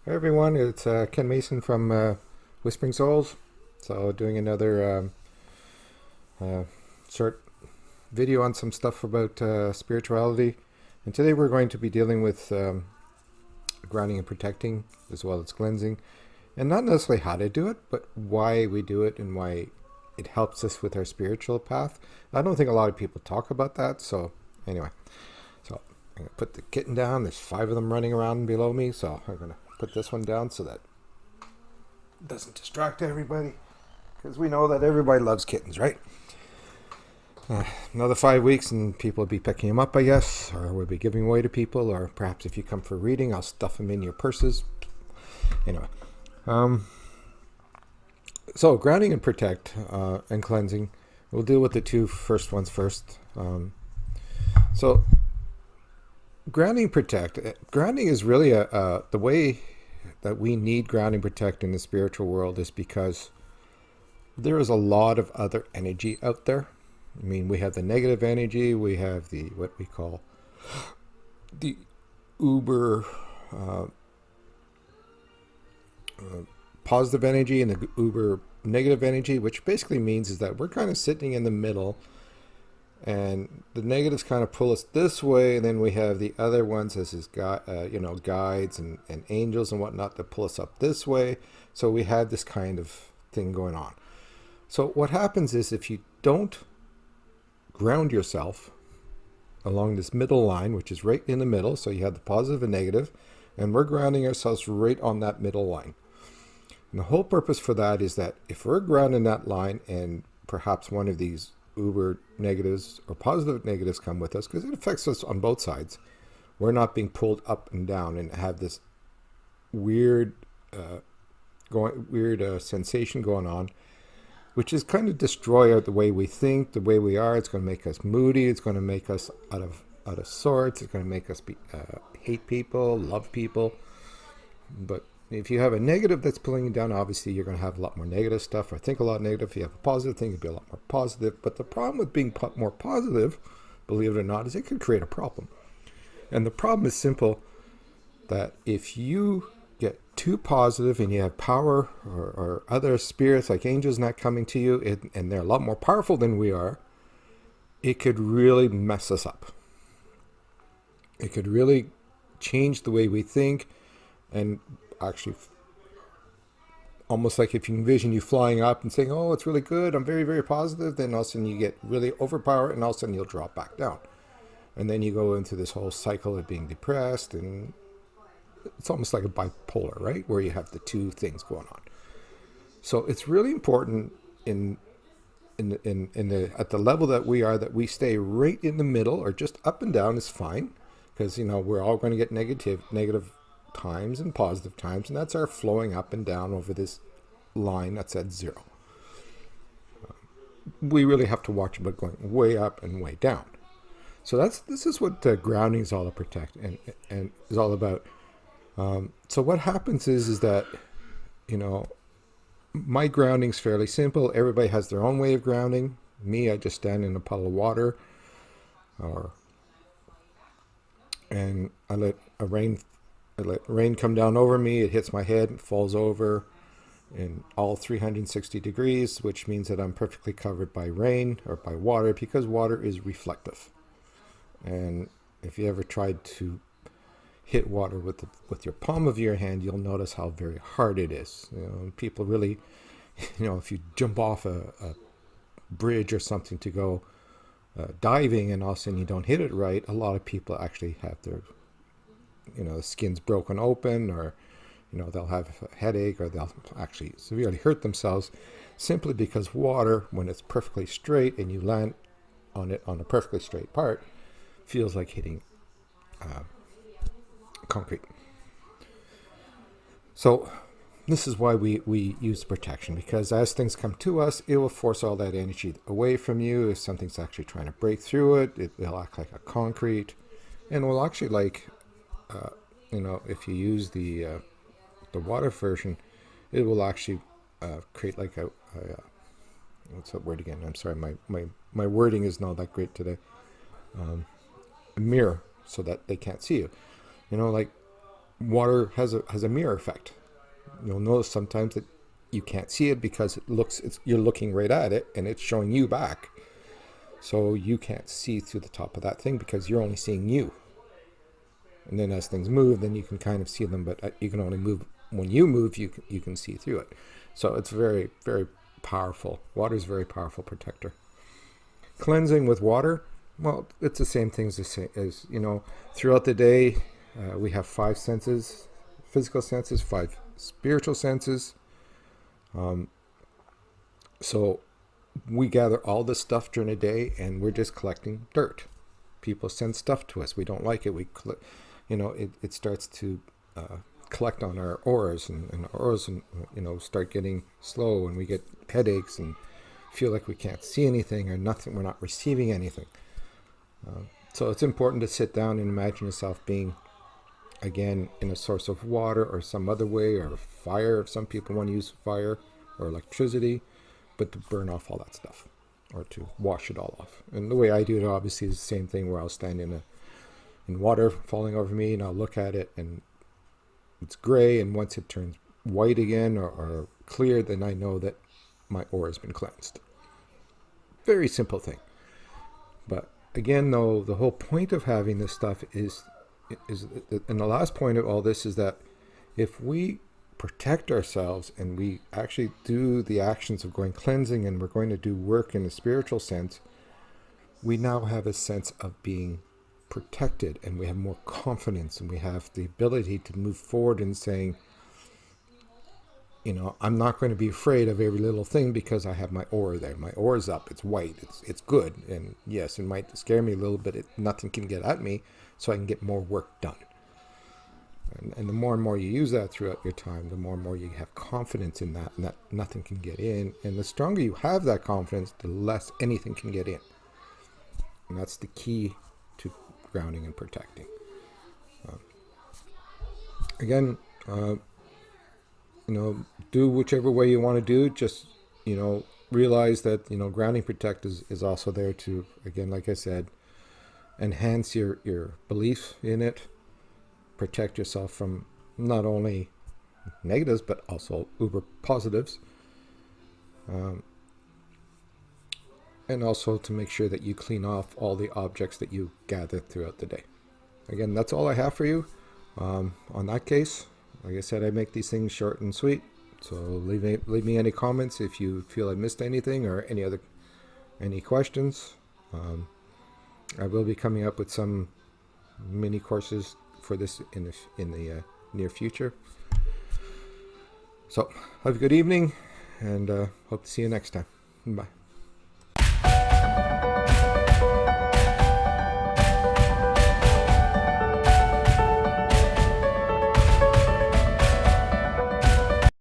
Hey everyone, it's Ken Mason from Whispering Souls. So, doing another uh, short video on some stuff about spirituality. And today we're going to be dealing with grounding and protecting as well as cleansing. And not necessarily how to do it, but why we do it and why it helps us with our spiritual path. I don't think a lot of people talk about that. So, anyway, so I'm going to put the kitten down. There's 5 of them running around below me. So, I'm going to put this one down so that it doesn't distract everybody, because we know that everybody loves kittens, right? Another 5 weeks and people will be picking them up, I guess, or we'll be giving away to people, or perhaps if you come for a reading, I'll stuff them in your purses. Anyway, so grounding and protect and cleansing. We'll deal with the two first ones first. So grounding and protect. Grounding is really the way that we need grounding protect in the spiritual world is because there is a lot of other energy out there. I mean, we have the negative energy, we have the what we call the uber positive energy and the uber negative energy, which basically means is that we're kind of sitting in the middle, and the negatives kind of pull us this way, and then we have the other ones as his guides and angels and whatnot that pull us up this way. So we have this kind of thing going on. So what happens is if you don't ground yourself along this middle line, which is right in the middle, so you have the positive and negative, and we're grounding ourselves right on that middle line. And the whole purpose for that is that if we're grounding that line and perhaps one of these uber negatives or positive negatives come with us, because it affects us on both sides, we're not being pulled up and down and have this weird sensation going on, which is kind of destroy the way we think, the way we are. It's going to make us moody. It's going to make us out of sorts. It's going to make us hate people, love people. But if you have a negative that's pulling you down, obviously you're going to have a lot more negative stuff, or think a lot negative. If you have a positive thing, you'll be a lot more positive. But the problem with being more positive, believe it or not, is it could create a problem. And the problem is simple, that if you get too positive and you have power or other spirits like angels not coming to you, and they're a lot more powerful than we are, it could really mess us up. It could really change the way we think, and actually almost like if you envision you flying up and saying, oh, it's really good, I'm very, very positive, then all of a sudden you get really overpowered and all of a sudden you'll drop back down. And then you go into this whole cycle of being depressed, and it's almost like a bipolar, right? Where you have the two things going on. So it's really important at the level that we are, that we stay right in the middle, or just up and down is fine, because we're all going to get negative times and positive times, and that's our flowing up and down over this line that's at 0. We really have to watch about going way up and way down. So this is what grounding is all to protect and is all about. So what happens is that my grounding's fairly simple. Everybody has their own way of grounding. Me, I just stand in a puddle of water, and I let rain come down over me. It hits my head and falls over in all 360 degrees, which means that I'm perfectly covered by rain or by water, because water is reflective. And if you ever tried to hit water with your palm of your hand, you'll notice how very hard it is. People really, if you jump off a bridge or something to go diving, and all of a sudden you don't hit it right, a lot of people actually have their the skin's broken open, or they'll have a headache, or they'll actually severely hurt themselves, simply because water, when it's perfectly straight and you land on it on a perfectly straight part, feels like hitting concrete. So this is why we use protection, because as things come to us, it will force all that energy away from you. If something's actually trying to break through it, it'll act like a concrete, and will actually if you use the water version, it will actually create like a what's that word again? I'm sorry, my wording is not that great today. A mirror, so that they can't see you. Like water has a mirror effect. You'll notice sometimes that you can't see it because you're looking right at it and it's showing you back. So you can't see through the top of that thing because you're only seeing you. And then as things move, then you can kind of see them, but you can only move when you move. You can see through it. So it's very, very powerful. Water is a very powerful protector. Cleansing with water, well, it's the same thing as throughout the day. We have 5 senses, physical senses, 5 spiritual senses. So we gather all this stuff during the day, and we're just collecting dirt. People send stuff to us. We don't like it. It starts to collect on our auras, and our auras, start getting slow, and we get headaches and feel like we can't see anything or nothing. We're not receiving anything. So it's important to sit down and imagine yourself being, again, in a source of water or some other way, or fire if some people want to use fire, or electricity, but to burn off all that stuff or to wash it all off. And the way I do it obviously is the same thing, where I'll stand in water falling over me, and I'll look at it and it's gray, and once it turns white again or clear, then I know that my aura has been cleansed. Very simple thing. But again, though, the whole point of having this stuff is and the last point of all this is that if we protect ourselves and we actually do the actions of going cleansing, and we're going to do work in a spiritual sense, we now have a sense of being protected, and we have more confidence, and we have the ability to move forward and saying, I'm not going to be afraid of every little thing because I have my aura there. My aura's up. It's white. It's good. And yes, it might scare me a little, but nothing can get at me, so I can get more work done. And the more and more you use that throughout your time, the more and more you have confidence in that, and that nothing can get in. And the stronger you have that confidence, the less anything can get in. And that's the key to grounding and protecting. Again, do whichever way you want to do. Just, realize that, grounding protect is also there to, again, like I said, enhance your belief in it, protect yourself from not only negatives, but also uber positives. And also to make sure that you clean off all the objects that you gather throughout the day. Again, that's all I have for you on that case. Like I said, I make these things short and sweet. So leave me any comments if you feel I missed anything or any questions. I will be coming up with some mini courses for this in the near future. So have a good evening, and hope to see you next time. Bye.